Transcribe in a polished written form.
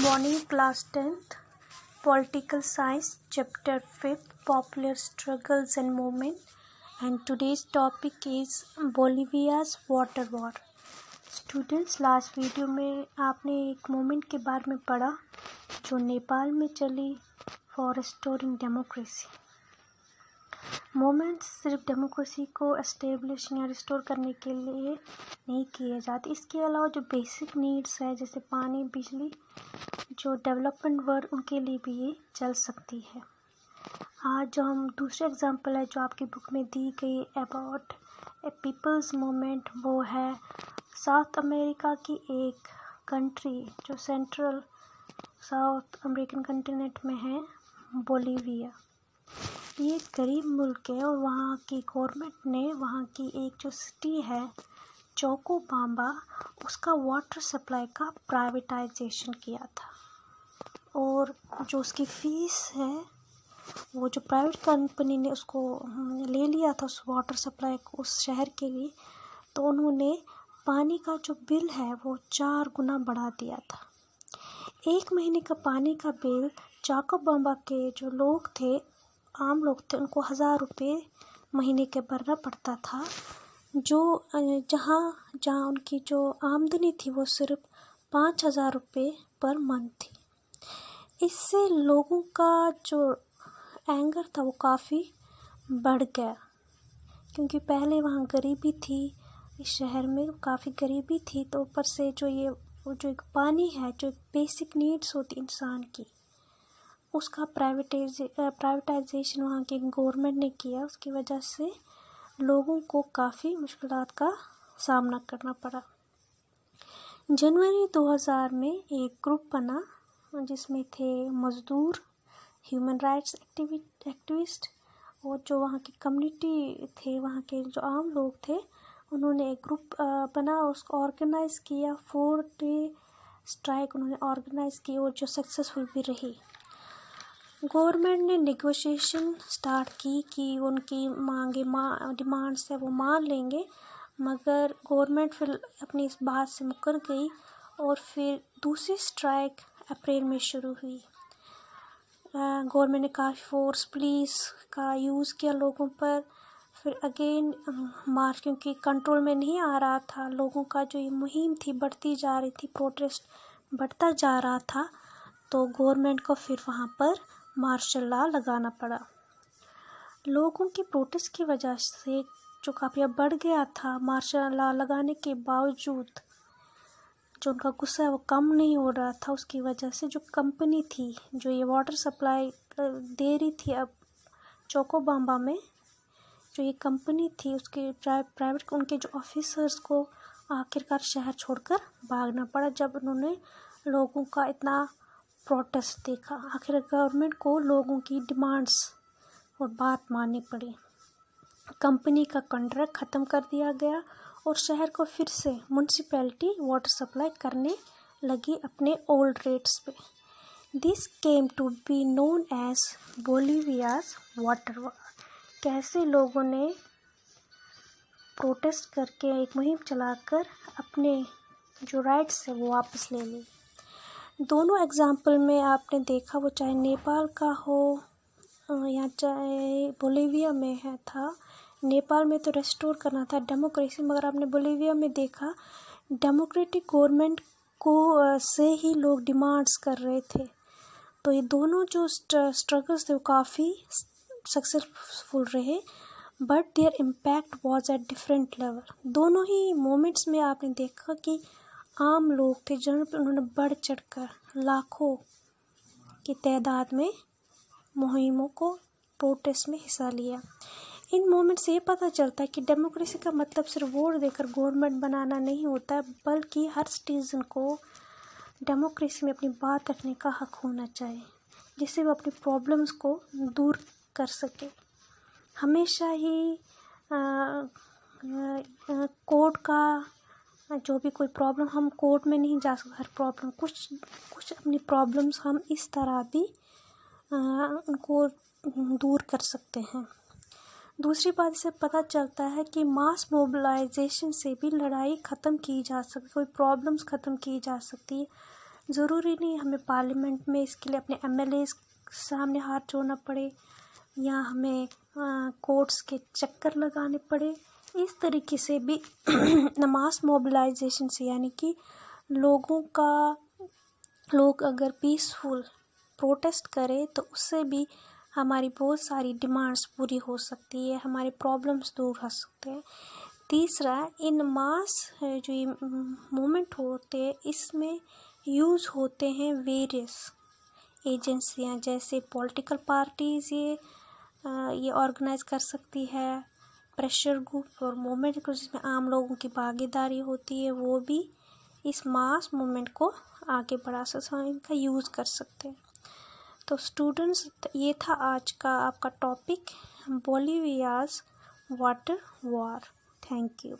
Morning class 10th Political Science Chapter 5th Popular Struggles and Movement, and today's topic is Bolivia's Water War. Students, last video में आपने एक movement के बारे में पढ़ा जो नेपाल में चली फॉर रिस्टोरिंग डेमोक्रेसी। मूवमेंट सिर्फ डेमोक्रेसी को एस्टेब्लिश या रिस्टोर करने के लिए नहीं किए जाते, इसके अलावा जो बेसिक नीड्स है जैसे पानी, बिजली, जो डेवलपमेंट वर्ड, उनके लिए भी ये चल सकती है। आज जो हम दूसरे एग्जांपल है जो आपकी बुक में दी गई अबाउट ए पीपल्स मूवमेंट, वो है साउथ अमेरिका की एक कंट्री जो सेंट्रल साउथ अमेरिकन कंटिनेंट में है, बोलीविया। ये एक गरीब मुल्क है और वहाँ की गवर्नमेंट ने वहाँ की एक जो सिटी है चोकोबाम्बा, उसका वाटर सप्लाई का प्राइवेटाइजेशन किया था और जो उसकी फ़ीस है वो जो प्राइवेट कंपनी ने उसको ले लिया था उस वाटर सप्लाई को उस शहर के लिए, तो उन्होंने पानी का जो बिल है वो 4 गुना बढ़ा दिया था। 1 महीने का पानी का बिल चोकोबाम्बा के जो लोग थे, आम लोग थे, उनको 1000 रुपये महीने के भरना पड़ता था, जो जहाँ उनकी जो आमदनी थी वो सिर्फ 5000 रुपये पर मंथ थी। इससे लोगों का जो एंगर था वो काफ़ी बढ़ गया, क्योंकि पहले वहाँ गरीबी थी, इस शहर में काफ़ी गरीबी थी, तो ऊपर से वो जो एक पानी है, जो एक बेसिक नीड्स होती इंसान की, उसका प्राइवेटाइजेशन वहाँ की गवर्नमेंट ने किया। उसकी वजह से लोगों को काफ़ी मुश्किलात का सामना करना पड़ा। जनवरी 2000 में एक ग्रुप बना जिसमें थे मज़दूर, ह्यूमन राइट्स एक्टिविस्ट और जो वहाँ की कम्युनिटी थे, वहाँ के जो आम लोग थे, उन्होंने एक ग्रुप बना और उसको ऑर्गेनाइज़ किया। 4 डे स्ट्राइक उन्होंने ऑर्गेनाइज़ की और जो सक्सेसफुल भी रही। गवर्नमेंट ने नेगोशिएशन स्टार्ट की कि उनकी डिमांड्स है वो मान लेंगे, मगर गवर्नमेंट फिर अपनी इस बात से मुकर गई और फिर दूसरी स्ट्राइक अप्रैल में शुरू हुई। गवर्नमेंट ने काफ़ी फोर्स, पुलिस का यूज़ किया लोगों पर। फिर अगेन मार्च, क्योंकि कंट्रोल में नहीं आ रहा था, लोगों का जो ये मुहिम थी बढ़ती जा रही थी, प्रोटेस्ट बढ़ता जा रहा था, तो गवर्नमेंट को फिर वहाँ पर मार्शल लॉ लगाना पड़ा। लोगों की प्रोटेस्ट की वजह से जो काफ़ी बढ़ गया था, मार्शल लॉ लगाने के बावजूद जो उनका गुस्सा है वो कम नहीं हो रहा था। उसकी वजह से जो कंपनी थी जो ये वाटर सप्लाई दे रही थी, अब चोकोबाम्बा में जो ये कंपनी थी, उसके प्राइवेट उनके जो ऑफिसर्स को आखिरकार शहर छोड़कर भागना पड़ा जब उन्होंने लोगों का इतना प्रोटेस्ट देखा। आखिर गवर्नमेंट को लोगों की डिमांड्स और बात माननी पड़ी। कंपनी का कॉन्ट्रैक्ट ख़त्म कर दिया गया और शहर को फिर से म्यूनसिपैलिटी वाटर सप्लाई करने लगी अपने ओल्ड रेट्स पे। This came to be known as Bolivia's water war. कैसे लोगों ने प्रोटेस्ट करके एक मुहिम चलाकर अपने जो राइट्स है वो वापस ले ली। दोनों एग्जाम्पल में आपने देखा, वो चाहे नेपाल का हो या चाहे बोलीविया में था। नेपाल में तो रेस्टोर करना था डेमोक्रेसी, मगर आपने बोलीविया में देखा डेमोक्रेटिक गवर्नमेंट को से ही लोग डिमांड्स कर रहे थे। तो ये दोनों जो स्ट्रगल्स थे वो काफ़ी सक्सेसफुल रहे, but there impact was at different level. दोनों ही मोमेंट्स में आपने देखा कि आम लोग थे जिन्होंने उन्होंने बढ़ चढ़कर लाखों की तादाद में मुहिमों को प्रोटेस्ट में हिस्सा लिया। इन मोमेंट से ये पता चलता है कि डेमोक्रेसी का मतलब सिर्फ वोट देकर गवर्नमेंट बनाना नहीं होता, बल्कि हर सिटीज़न को डेमोक्रेसी में अपनी बात रखने का हक होना चाहिए, जिससे वो अपनी प्रॉब्लम्स को दूर कर सके। हमेशा ही कोर्ट का जो भी कोई प्रॉब्लम, हम कोर्ट में नहीं जा सकते हर प्रॉब्लम, कुछ अपनी प्रॉब्लम्स हम इस तरह भी उनको दूर कर सकते हैं। दूसरी बात से पता चलता है कि मास मोबिलाइजेशन से भी लड़ाई ख़त्म की जा सकती, कोई प्रॉब्लम्स ख़त्म की जा सकती है। ज़रूरी नहीं हमें पार्लियामेंट में इसके लिए अपने MLAs सामने हाथ जोड़ना पड़े या हमें कोर्ट्स के चक्कर लगाने पड़े। इस तरीके से भी मास मोबिलाइजेशन से, यानी कि लोग अगर पीसफुल प्रोटेस्ट करें तो उससे भी हमारी बहुत सारी डिमांड्स पूरी हो सकती है, हमारे प्रॉब्लम्स दूर हो सकते हैं। तीसरा, इन मास जो ये मूवमेंट होते हैं इसमें यूज़ होते हैं वेरियस एजेंसियां, जैसे पॉलिटिकल पार्टीज़ ये ऑर्गेनाइज कर सकती है, प्रेशर ग्रुप और मूवमेंट को जिसमें आम लोगों की भागीदारी होती है, वो भी इस मास मूवमेंट को आगे बढ़ा सकते हैं, इनका यूज़ कर सकते हैं। तो स्टूडेंट्स, ये था आज का आपका topic, Bolivia's water war. Thank you.